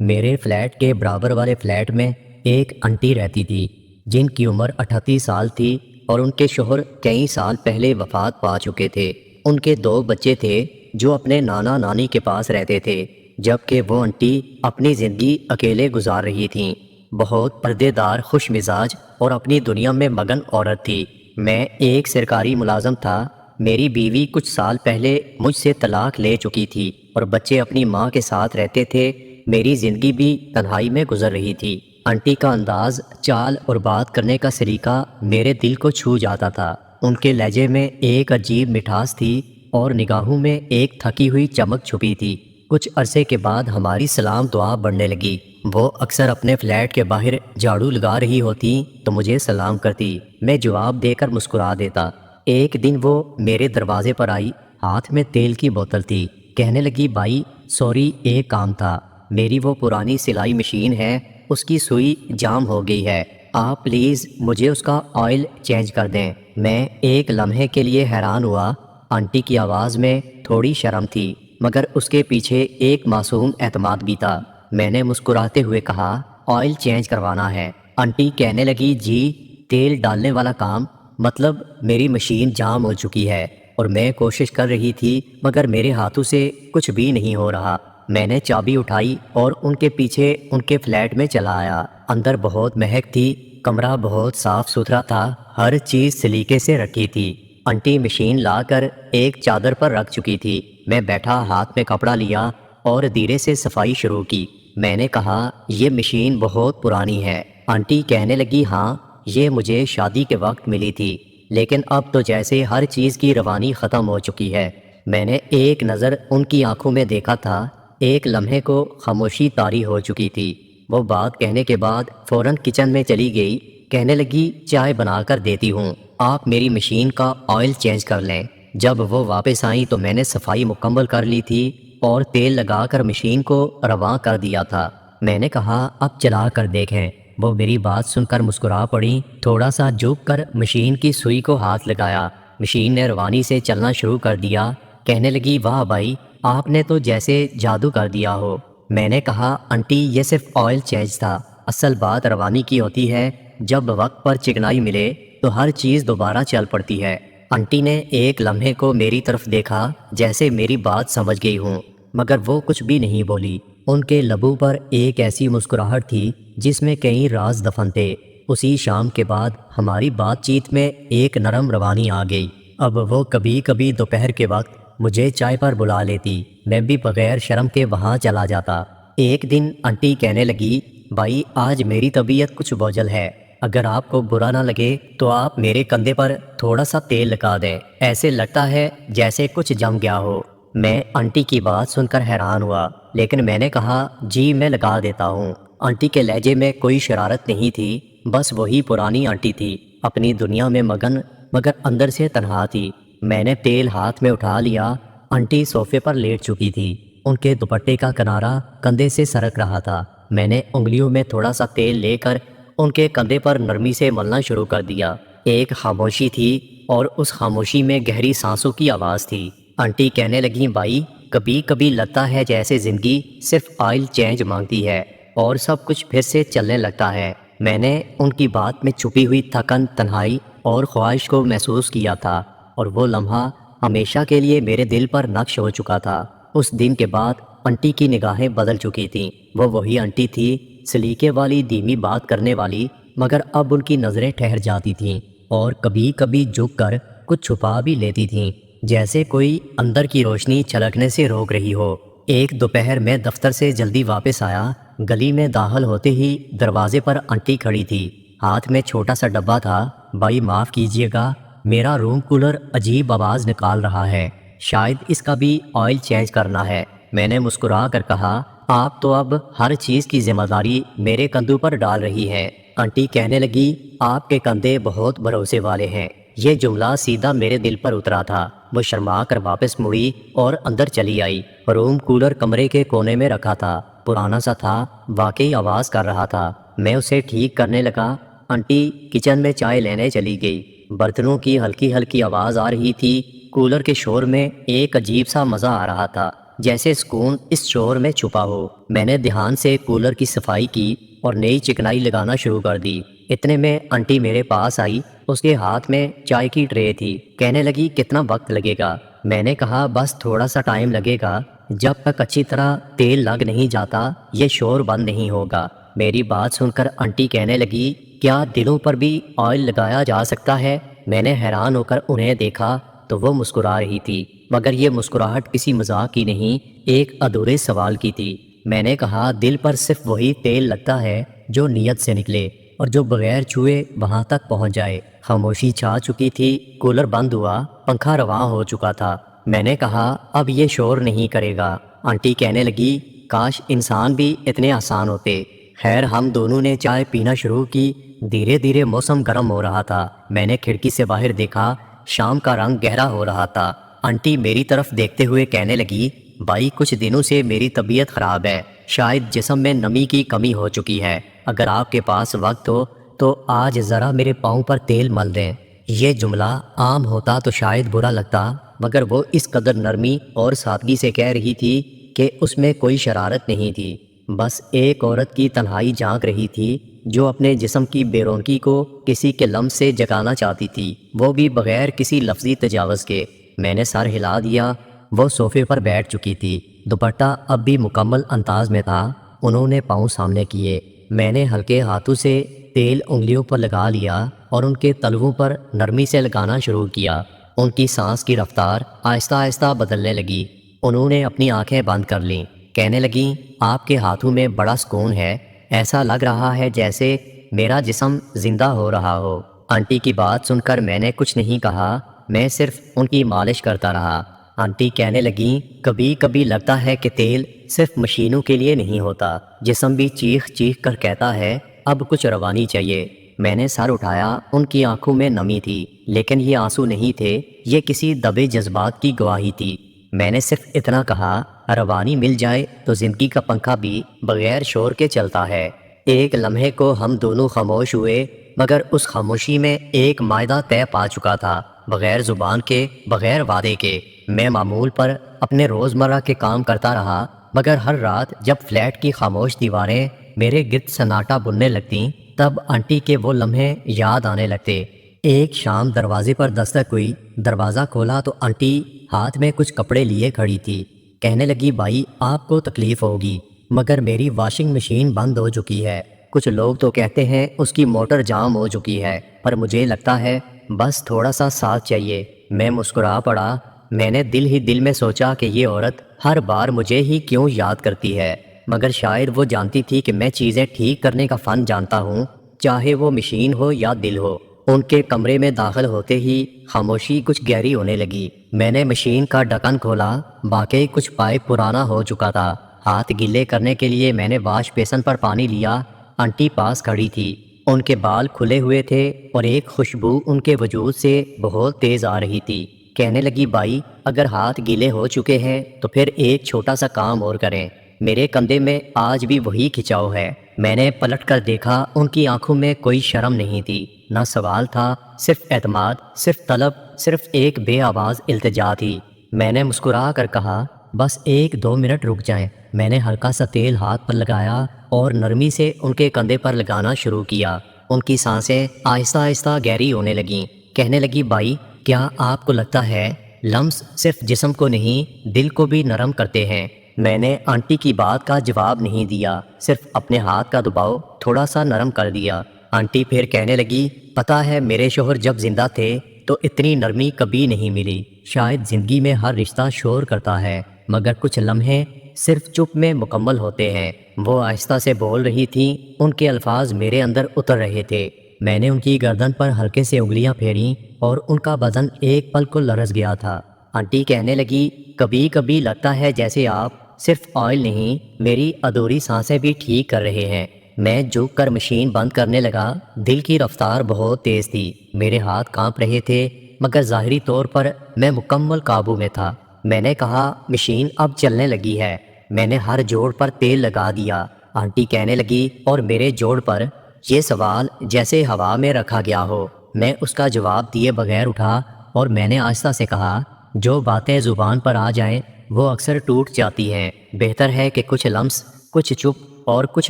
میرے فلیٹ کے برابر والے فلیٹ میں ایک انٹی رہتی تھی جن کی عمر 38 سال تھی اور ان کے شوہر کئی سال پہلے وفات پا چکے تھے۔ ان کے 2 بچے تھے جو اپنے نانا نانی کے پاس رہتے تھے، جبکہ وہ انٹی اپنی زندگی اکیلے گزار رہی تھیں۔ بہت پردے دار، خوش مزاج اور اپنی دنیا میں مگن عورت تھی۔ میں ایک سرکاری ملازم تھا۔ میری بیوی کچھ سال پہلے مجھ سے طلاق لے چکی تھی اور بچے اپنی ماں کے ساتھ رہتے تھے۔ میری زندگی بھی تنہائی میں گزر رہی تھی۔ انٹی کا انداز، چال اور بات کرنے کا سلیقہ میرے دل کو چھو جاتا تھا۔ ان کے لہجے میں ایک عجیب مٹھاس تھی اور نگاہوں میں ایک تھکی ہوئی چمک چھپی تھی۔ کچھ عرصے کے بعد ہماری سلام دعا بڑھنے لگی۔ وہ اکثر اپنے فلیٹ کے باہر جھاڑو لگا رہی ہوتی تو مجھے سلام کرتی، میں جواب دے کر مسکرا دیتا۔ ایک دن وہ میرے دروازے پر آئی، ہاتھ میں تیل کی بوتل تھی۔ کہنے لگی، بھائی سوری، ایک کام تھا۔ میری وہ پرانی سلائی مشین ہے، اس کی سوئی جام ہو گئی ہے، آپ پلیز مجھے اس کا آئل چینج کر دیں۔ میں ایک لمحے کے لیے حیران ہوا۔ آنٹی کی آواز میں تھوڑی شرم تھی، مگر اس کے پیچھے ایک معصوم اعتماد بھی تھا۔ میں نے مسکراتے ہوئے کہا، آئل چینج کروانا ہے۔ آنٹی کہنے لگی، جی تیل ڈالنے والا کام؟ مطلب میری مشین جام ہو چکی ہے اور میں کوشش کر رہی تھی مگر میرے ہاتھوں سے کچھ بھی نہیں ہو رہا۔ میں نے چابی اٹھائی اور ان کے پیچھے ان کے فلیٹ میں چلا آیا۔ اندر بہت مہک تھی، کمرہ بہت صاف ستھرا تھا، ہر چیز سلیقے سے رکھی تھی۔ انٹی مشین لا کر ایک چادر پر رکھ چکی تھی۔ میں بیٹھا، ہاتھ میں کپڑا لیا اور دھیرے سے صفائی شروع کی۔ میں نے کہا، یہ مشین بہت پرانی ہے۔ آنٹی کہنے لگی، ہاں یہ مجھے شادی کے وقت ملی تھی، لیکن اب تو جیسے ہر چیز کی روانی ختم ہو چکی ہے۔ میں نے ایک نظر ان کی آنکھوں میں دیکھا تھا، ایک لمحے کو خاموشی طاری ہو چکی تھی۔ وہ بات کہنے کے بعد فوراً کچن میں چلی گئی۔ کہنے لگی، چائے بنا کر دیتی ہوں، آپ میری مشین کا آئل چینج کر لیں۔ جب وہ واپس آئیں تو میں نے صفائی مکمل کر لی تھی اور تیل لگا کر مشین کو رواں کر دیا تھا۔ میں نے کہا، اب چلا کر دیکھیں۔ وہ میری بات سن کر مسکرا پڑی، تھوڑا سا جھک کر مشین کی سوئی کو ہاتھ لگایا۔ مشین نے روانی سے چلنا شروع کر دیا۔ کہنے لگی، واہ بھائی، آپ نے تو جیسے جادو کر دیا ہو۔ میں نے کہا، آنٹی یہ صرف آئل چینج تھا، اصل بات روانی کی ہوتی ہے۔ جب وقت پر چکنائی ملے تو ہر چیز دوبارہ چل پڑتی ہے۔ آنٹی نے ایک لمحے کو میری طرف دیکھا جیسے میری بات سمجھ گئی ہوں، مگر وہ کچھ بھی نہیں بولی۔ ان کے لبوں پر ایک ایسی مسکراہٹ تھی جس میں کئی راز دفن تھے۔ اسی شام کے بعد ہماری بات چیت میں ایک نرم روانی آ گئی۔ اب وہ کبھی کبھی دوپہر کے وقت مجھے چائے پر بلا لیتی، میں بھی بغیر شرم کے وہاں چلا جاتا۔ ایک دن آنٹی کہنے لگی، بھائی آج میری طبیعت کچھ بوجھل ہے، اگر آپ کو برا نہ لگے تو آپ میرے کندھے پر تھوڑا سا تیل لگا دیں، ایسے لگتا ہے جیسے کچھ جم گیا ہو۔ میں آنٹی کی بات سن کر حیران ہوا، لیکن میں نے کہا، جی میں لگا دیتا ہوں۔ آنٹی کے لہجے میں کوئی شرارت نہیں تھی، بس وہی پرانی آنٹی تھی، اپنی دنیا میں مگن مگر اندر سے تنہا تھی۔ میں نے تیل ہاتھ میں اٹھا لیا۔ آنٹی صوفے پر لیٹ چکی تھی، ان کے دوپٹے کا کنارہ کندھے سے سرک رہا تھا۔ میں نے انگلیوں میں تھوڑا سا تیل لے کر ان کے کندھے پر نرمی سے ملنا شروع کر دیا۔ ایک خاموشی تھی اور اس خاموشی میں گہری سانسوں کی آواز تھی۔ آنٹی کہنے لگیں، بھائی کبھی کبھی لگتا ہے جیسے زندگی صرف آئل چینج مانگتی ہے اور سب کچھ پھر سے چلنے لگتا ہے۔ میں نے ان کی بات میں چھپی ہوئی تھکن، تنہائی اور خواہش کو محسوس کیا تھا، اور وہ لمحہ ہمیشہ کے لیے میرے دل پر نقش ہو چکا تھا۔ اس دن کے بعد آنٹی کی نگاہیں بدل چکی تھیں۔ وہ وہی آنٹی تھی، سلیقے والی، دھیمی بات کرنے والی، مگر اب ان کی نظریں ٹھہر جاتی تھیں اور کبھی کبھی جھک کر کچھ چھپا بھی لیتی تھیں، جیسے کوئی اندر کی روشنی چھلکنے سے روک رہی ہو۔ ایک دوپہر میں دفتر سے جلدی واپس آیا۔ گلی میں داخل ہوتے ہی دروازے پر آنٹی کھڑی تھی، ہاتھ میں چھوٹا سا ڈبہ تھا۔ بھائی معاف کیجیے گا، میرا روم کولر عجیب آواز نکال رہا ہے، شاید اس کا بھی آئل چینج کرنا ہے۔ میں نے مسکرا کر کہا، آپ تو اب ہر چیز کی ذمہ داری میرے کندھوں پر ڈال رہی ہیں۔ آنٹی کہنے لگی، آپ کے کندھے بہت بھروسے والے ہیں۔ یہ جملہ سیدھا میرے دل پر اترا تھا۔ وہ شرما کر واپس مڑی اور اندر چلی آئی۔ روم کولر کمرے کے کونے میں رکھا تھا، پرانا سا تھا، واقعی آواز کر رہا تھا۔ میں اسے ٹھیک کرنے لگا۔ آنٹی کچن میں چائے لینے چلی گئی۔ برتنوں کی ہلکی ہلکی آواز آ رہی تھی۔ کولر کے شور میں ایک عجیب سا مزہ آ رہا تھا۔ جیسے سکون اس شور میں چھپا ہو۔ میں نے دھیان سے کولر کی صفائی کی اور نئی چکنائی لگانا شروع کر دی۔ اتنے میں آنٹی میرے پاس آئی، اس کے ہاتھ میں چائے کی ٹرے تھی۔ کہنے لگی کتنا وقت لگے گا؟ میں نے کہا بس تھوڑا سا ٹائم لگے گا، جب تک اچھی طرح تیل لگ نہیں جاتا یہ شور بند نہیں ہوگا۔ میری بات سن کر آنٹی کہنے لگی کیا دلوں پر بھی آئل لگایا جا سکتا ہے؟ میں نے حیران ہو کر انہیں دیکھا تو وہ مسکرا رہی تھی، مگر یہ مسکراہٹ کسی مذاق کی نہیں، ایک ادھورے سوال کی تھی۔ میں نے کہا دل پر صرف وہی تیل لگتا ہے جو نیت سے نکلے اور جو بغیر چھوئے وہاں تک پہنچ جائے۔ خاموشی چھا چکی تھی، کولر بند ہوا، پنکھا رواں ہو چکا تھا۔ میں نے کہا اب یہ شور نہیں کرے گا۔ آنٹی کہنے لگی کاش انسان بھی اتنے آسان ہوتے۔ خیر ہم دونوں نے چائے پینا شروع کی۔ دھیرے دھیرے موسم گرم ہو رہا تھا۔ میں نے کھڑکی سے باہر دیکھا، شام کا رنگ گہرا ہو رہا تھا۔ آنٹی میری طرف دیکھتے ہوئے کہنے لگی بھائی کچھ دنوں سے میری طبیعت خراب ہے، شاید جسم میں نمی کی کمی ہو چکی ہے، اگر آپ کے پاس وقت ہو تو آج ذرا میرے پاؤں پر تیل مل دیں۔ یہ جملہ عام ہوتا تو شاید برا لگتا، مگر وہ اس قدر نرمی اور سادگی سے کہہ رہی تھی کہ اس میں کوئی شرارت نہیں تھی، بس ایک عورت کی تنہائی جھانک رہی تھی جو اپنے جسم کی بے رونقی کو کسی کے لمس سے جگانا چاہتی تھی، وہ بھی بغیر کسی لفظی تجاوز کے۔ میں نے سر ہلا دیا۔ وہ صوفے پر بیٹھ چکی تھی، دوپٹہ اب بھی مکمل انداز میں تھا۔ انہوں نے پاؤں سامنے کیے، میں نے ہلکے ہاتھوں سے تیل انگلیوں پر لگا لیا اور ان کے تلووں پر نرمی سے لگانا شروع کیا۔ ان کی سانس کی رفتار آہستہ آہستہ بدلنے لگی۔ انہوں نے اپنی آنکھیں بند کر لیں، کہنے لگیں آپ کے ہاتھوں میں بڑا سکون ہے، ایسا لگ رہا ہے جیسے میرا جسم زندہ ہو رہا ہو۔ آنٹی کی بات سن کر میں نے کچھ نہیں کہا، میں صرف ان کی مالش کرتا رہا۔ آنٹی کہنے لگیں کبھی کبھی لگتا ہے کہ تیل صرف مشینوں کے لیے نہیں ہوتا، جسم بھی چیخ چیخ کر کہتا ہے اب کچھ روانی چاہیے۔ میں نے سر اٹھایا، ان کی آنکھوں میں نمی تھی، لیکن یہ آنسو نہیں تھے، یہ کسی دبے جذبات کی گواہی تھی۔ میں نے صرف اتنا کہا روانی مل جائے تو زندگی کا پنکھا بھی بغیر شور کے چلتا ہے۔ ایک لمحے کو ہم دونوں خاموش ہوئے، مگر اس خاموشی میں ایک معاہدہ طے پا چکا تھا، بغیر زبان کے، بغیر وعدے کے۔ میں معمول پر اپنے روزمرہ کے کام کرتا رہا، مگر ہر رات جب فلیٹ کی خاموش دیواریں میرے گرد سناٹا بننے لگتیں تب آنٹی کے وہ لمحے یاد آنے لگتے۔ ایک شام دروازے پر دستک ہوئی، دروازہ کھولا تو آنٹی ہاتھ میں کچھ کپڑے لیے کھڑی تھی۔ کہنے لگی بھائی آپ کو تکلیف ہوگی، مگر میری واشنگ مشین بند ہو چکی ہے، کچھ لوگ تو کہتے ہیں اس کی موٹر جام ہو چکی ہے، پر مجھے لگتا ہے بس تھوڑا سا ساتھ چاہیے۔ میں مسکرا پڑا، میں نے دل ہی دل میں سوچا کہ یہ عورت ہر بار مجھے ہی کیوں یاد کرتی ہے، مگر شاید وہ جانتی تھی کہ میں چیزیں ٹھیک کرنے کا فن جانتا ہوں، چاہے وہ مشین ہو یا دل ہو۔ ان کے کمرے میں داخل ہوتے ہی خاموشی کچھ گہری ہونے لگی۔ میں نے مشین کا ڈھکن کھولا، واقعی کچھ پائپ پرانا ہو چکا تھا۔ ہاتھ گیلے کرنے کے لیے میں نے واش بیسن پر پانی لیا۔ آنٹی پاس کھڑی تھی، ان کے بال کھلے ہوئے تھے اور ایک خوشبو ان کے وجود سے بہت تیز آ رہی تھی۔ کہنے لگی بھائی اگر ہاتھ گیلے ہو چکے ہیں تو پھر ایک چھوٹا سا کام اور کریں۔ میرے کندھے میں آج بھی وہی کھچاؤ ہے۔ میں نے پلٹ کر دیکھا، ان کی آنکھوں میں کوئی شرم نہیں تھی، نہ سوال تھا، صرف اعتماد، صرف طلب، صرف ایک بے آواز التجا تھی۔ میں نے مسکرا کر کہا بس 1-2 منٹ رک جائیں۔ میں نے ہلکا سا تیل ہاتھ پر لگایا اور نرمی سے ان کے کندھے پر لگانا شروع کیا۔ ان کی سانسیں آہستہ آہستہ گہری ہونے لگیں۔ کہنے لگی بھائی کیا آپ کو لگتا ہے لمس صرف جسم کو نہیں دل کو بھی نرم کرتے ہیں؟ میں نے آنٹی کی بات کا جواب نہیں دیا، صرف اپنے ہاتھ کا دباؤ تھوڑا سا نرم کر دیا۔ آنٹی پھر کہنے لگی پتہ ہے میرے شوہر جب زندہ تھے تو اتنی نرمی کبھی نہیں ملی، شاید زندگی میں ہر رشتہ شور کرتا ہے مگر کچھ لمحے صرف چپ میں مکمل ہوتے ہیں۔ وہ آہستہ سے بول رہی تھیں، ان کے الفاظ میرے اندر اتر رہے تھے۔ میں نے ان کی گردن پر ہلکے سے انگلیاں پھیریں اور ان کا بدن ایک پل کو لرز گیا تھا۔ آنٹی کہنے لگی کبھی کبھی لگتا ہے جیسے آپ صرف آئل نہیں میری ادھوری سانسیں بھی ٹھیک کر رہے ہیں۔ میں جھک کر مشین بند کرنے لگا۔ دل کی رفتار بہت تیز تھی، میرے ہاتھ کانپ رہے تھے، مگر ظاہری طور پر میں مکمل قابو میں تھا۔ میں نے کہا مشین اب چلنے لگی ہے۔ میں نے ہر جوڑ پر تیل لگا دیا۔ آنٹی کہنے لگی اور میرے جوڑ پر؟ یہ سوال جیسے ہوا میں رکھا گیا ہو۔ میں اس کا جواب دیے بغیر اٹھا اور میں نے آہستہ سے کہا جو باتیں زبان پر آ جائیں وہ اکثر ٹوٹ جاتی ہیں۔ بہتر ہے کہ کچھ لمس، کچھ چپ اور کچھ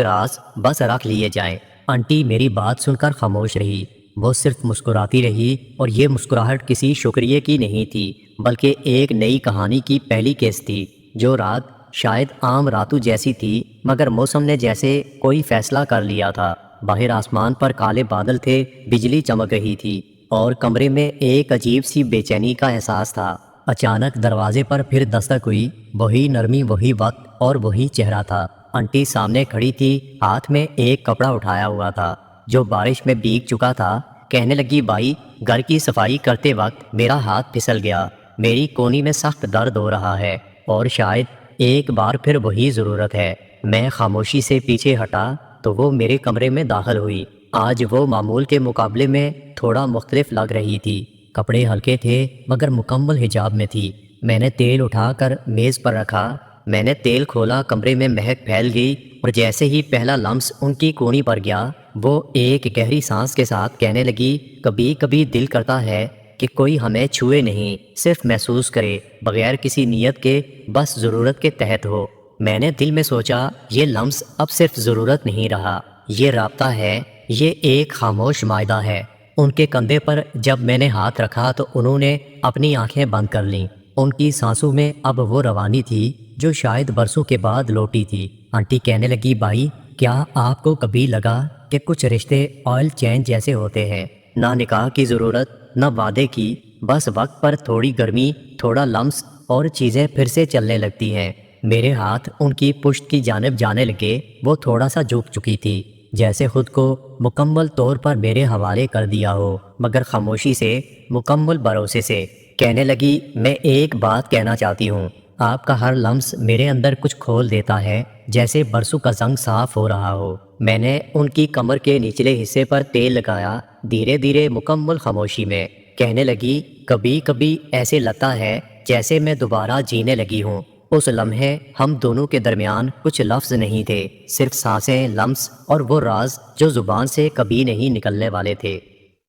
راز بس رکھ لیے جائیں۔ آنٹی میری بات سن کر خاموش رہی۔ وہ صرف مسکراتی رہی، اور یہ مسکراہٹ کسی شکریہ کی نہیں تھی، بلکہ ایک نئی کہانی کی پہلی قسط تھی۔ جو رات شاید عام راتوں جیسی تھی، مگر موسم نے جیسے کوئی فیصلہ کر لیا تھا۔ باہر آسمان پر کالے بادل تھے، بجلی چمک رہی تھی، اور کمرے میں ایک عجیب سی بے چینی کا احساس تھا۔ اچانک دروازے پر پھر دستک ہوئی۔ وہی نرمی، وہی وقت اور وہی چہرہ تھا۔ آنٹی سامنے کھڑی تھی، ہاتھ میں ایک کپڑا اٹھایا ہوا تھا جو بارش میں بھیگ چکا تھا۔ کہنے لگی، بھائی، گھر کی صفائی کرتے وقت میرا ہاتھ پھسل گیا، میری کونی میں سخت درد ہو رہا ہے، اور شاید ایک بار پھر وہی ضرورت ہے۔ میں خاموشی سے پیچھے ہٹا تو وہ میرے کمرے میں داخل ہوئی۔ آج وہ معمول کے مقابلے میں تھوڑا مختلف لگ رہی تھی۔ کپڑے ہلکے تھے، مگر مکمل حجاب میں تھی۔ میں نے تیل اٹھا کر میز پر رکھا۔ میں نے تیل کھولا، کمرے میں مہک پھیل گئی، اور جیسے ہی پہلا لمس ان کی کونی پر گیا، وہ ایک گہری سانس کے ساتھ کہنے لگی، کبھی کبھی دل کرتا ہے کہ کوئی ہمیں چھوئے نہیں، صرف محسوس کرے، بغیر کسی نیت کے، بس ضرورت کے تحت ہو۔ میں نے دل میں سوچا، یہ لمس اب صرف ضرورت نہیں رہا، یہ رابطہ ہے، یہ ایک خاموش معاہدہ ہے۔ ان کے کندھے پر جب میں نے ہاتھ رکھا تو انہوں نے اپنی آنکھیں بند کر لیں۔ ان کی سانسوں میں اب وہ روانی تھی جو شاید برسوں کے بعد لوٹی تھی۔ آنٹی کہنے لگی، بھائی، کیا آپ کو کبھی لگا کہ کچھ رشتے آئل چین جیسے ہوتے ہیں؟ نہ نکاح کی ضرورت، نہ وعدے کی، بس وقت پر تھوڑی گرمی، تھوڑا لمس، اور چیزیں پھر سے چلنے لگتی ہیں۔ میرے ہاتھ ان کی پشت کی جانب جانے لگے۔ وہ تھوڑا سا جھک چکی تھی، جیسے خود کو مکمل طور پر میرے حوالے کر دیا ہو، مگر خاموشی سے، مکمل بھروسے سے۔ کہنے لگی، میں ایک بات کہنا چاہتی ہوں، آپ کا ہر لمس میرے اندر کچھ کھول دیتا ہے، جیسے برسوں کا زنگ صاف ہو رہا ہو۔ میں نے ان کی کمر کے نچلے حصے پر تیل لگایا، دھیرے دھیرے، مکمل خاموشی میں۔ کہنے لگی، کبھی کبھی ایسے لگتا ہے جیسے میں دوبارہ جینے لگی ہوں۔ اس لمحے ہم دونوں کے درمیان کچھ لفظ نہیں تھے، صرف سانسیں، لمس، اور وہ راز جو زبان سے کبھی نہیں نکلنے والے تھے۔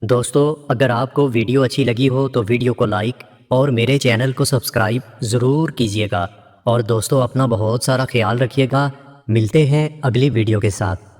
دوستو، اگر آپ کو ویڈیو اچھی لگی ہو تو ویڈیو کو لائک اور میرے چینل کو سبسکرائب ضرور کیجیے گا، اور دوستو، اپنا بہت سارا خیال رکھیے گا۔ ملتے ہیں اگلی ویڈیو کے ساتھ۔